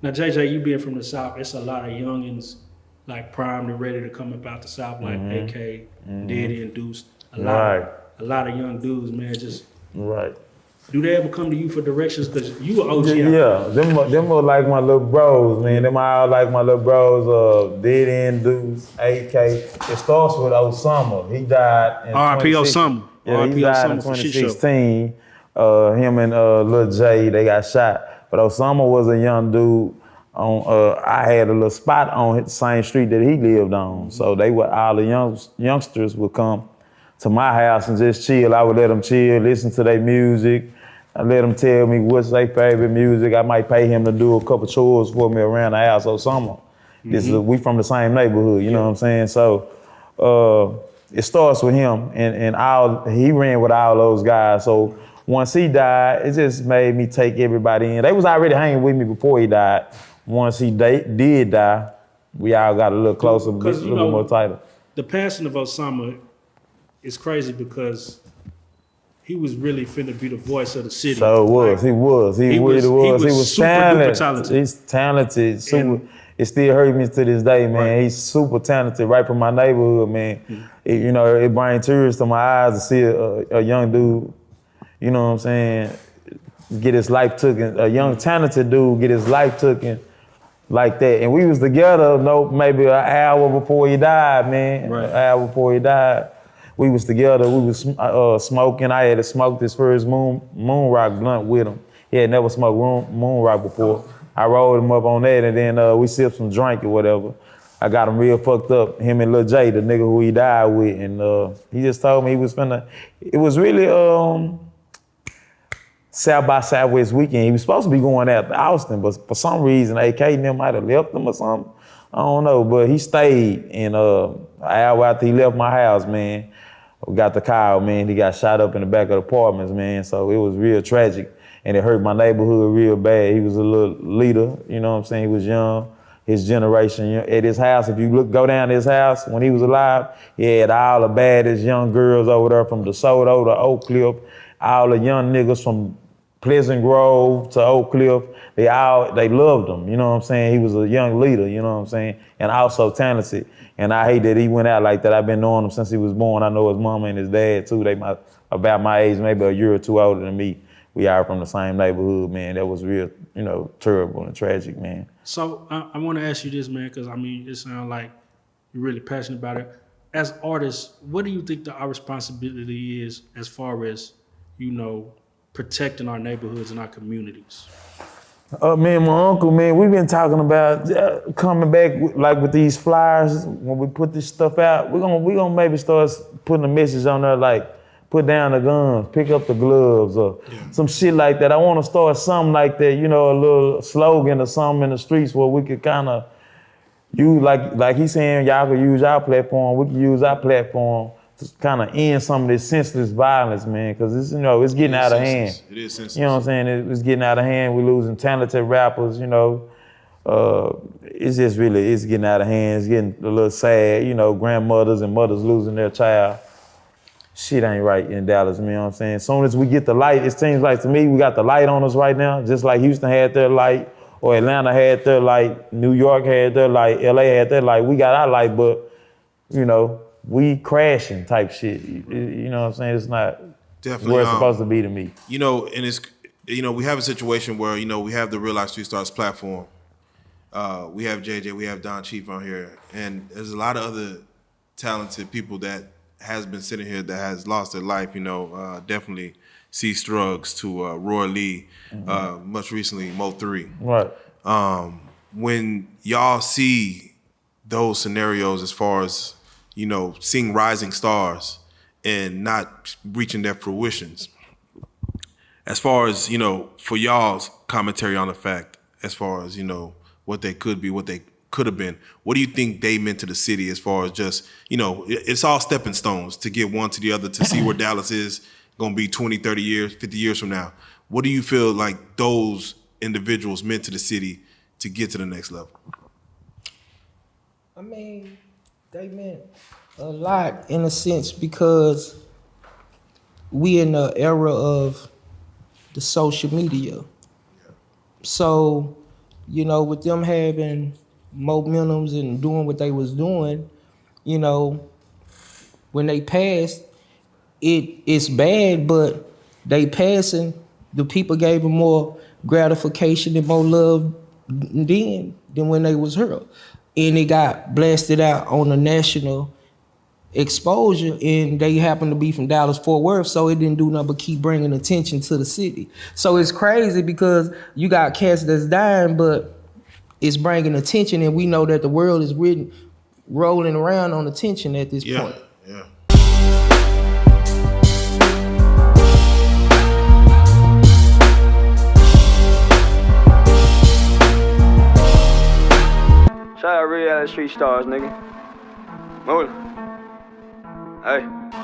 Now, JJ, you being from the South, it's a lot of youngins like primed and ready to come up out the South, like AK, Diddy, and Deuce. A lot of young dudes, man. Just do they ever come to you for directions? Because you were OG. Yeah, them were like my little bros, man. Them all like my little bros. Diddy and Deuce, AK. It starts with Osama. He died in R.I.P. Osama. Yeah, he died in 2016. Him and Lil J, they got shot. But Osama was a young dude. I had a little spot on the same street that he lived on. So they would, all the youngsters would come to my house and just chill. I would let them chill, listen to their music. I let them tell me what's their favorite music. I might pay him to do a couple chores for me around the house or something. We from the same neighborhood, you know what I'm saying? So it starts with him, and he ran with all those guys. So once he died, it just made me take everybody in. They was already hanging with me before he died. Once he did die, we all got a little closer, a little more tighter. The passing of Osama is crazy because he was really finna be the voice of the city. So he was. He was talented. He's talented. Super. It still hurts me to this day, man. Right. He's super talented, right from my neighborhood, man. It brings tears to my eyes to see a young dude, you know what I'm saying, get his life taken. A young talented dude get his life taken like that. And we was together, maybe an hour before he died, man. Right. An hour before he died. We was together, we was smoking. I had to smoke this first moon rock blunt with him. He had never smoked moon rock before. I rolled him up on that, and then we sipped some drink or whatever. I got him real fucked up, him and Lil J, the nigga who he died with. And he just told me he was it was really South by Southwest weekend. He was supposed to be going out to Austin, but for some reason, AK and them might have left him or something. I don't know, but he stayed. And an hour after he left my house, man, we got the call, man. He got shot up in the back of the apartments, man. So it was real tragic. And it hurt my neighborhood real bad. He was a little leader, you know what I'm saying? He was young, his generation. At his house, if you go down to his house when he was alive, he had all the baddest young girls over there from DeSoto to Oak Cliff, all the young niggas from Pleasant Grove to Oak Cliff. They loved him, you know what I'm saying? He was a young leader, you know what I'm saying? And also talented. And I hate that he went out like that. I've been knowing him since he was born. I know his mama and his dad too. They about my age, maybe a year or two older than me. We are from the same neighborhood, man. That was real, terrible and tragic, man. So I want to ask you this, man, because it sounds like you're really passionate about it. As artists, what do you think our responsibility is as far as, protecting our neighborhoods and our communities? Me and my uncle, man, we've been talking about coming back with these flyers when we put this stuff out. We're gonna maybe start putting a message on there like, put down the guns, pick up the gloves, or some shit like that. I want to start something like that, a little slogan or something in the streets where we could kind of use, like he's saying, y'all could use our platform, we could use our platform to kind of end some of this senseless violence, man, because it's getting out of hand. It is senseless. You know what I'm saying? It's getting out of hand. We're losing talented rappers, It's just really, it's getting out of hand. It's getting a little sad, grandmothers and mothers losing their child. Shit ain't right in Dallas, you know what I'm saying? As soon as we get the light, it seems like to me, we got the light on us right now, just like Houston had their light, or Atlanta had their light, New York had their light, LA had their light. We got our light, but, we crashing type shit. You know what I'm saying? It's not definitely where it's supposed to be to me. And it's, we have a situation where, we have the Real Life Street Stars platform. We have JJ, we have Don Chief on here, and there's a lot of other talented people that has been sitting here that has lost their life, definitely C Struggs to Roy Lee, much recently Mo3. Right. When y'all see those scenarios as far as, seeing rising stars and not reaching their fruitions, as far as, for y'all's commentary on the fact, as far as, what they could be, what they could have been, what do you think they meant to the city as far as just, it's all stepping stones to get one to the other to see where Dallas is going to be 20, 30 years, 50 years from now. What do you feel like those individuals meant to the city to get to the next level? They meant a lot in a sense because we in the era of the social media. So you know, with them having momentums and doing what they was doing, you know, when they passed, it's bad, but they passing, the people gave them more gratification and more love then than when they was here. And it got blasted out on a national exposure, and they happen to be from Dallas Fort Worth, so it didn't do nothing but keep bringing attention to the city. So it's crazy because you got cats that's dying, but it's bringing attention, and we know that the world is rolling around on attention at this point. Yeah. Shout out Reallyfe Street Stars, nigga. Move it. Hey.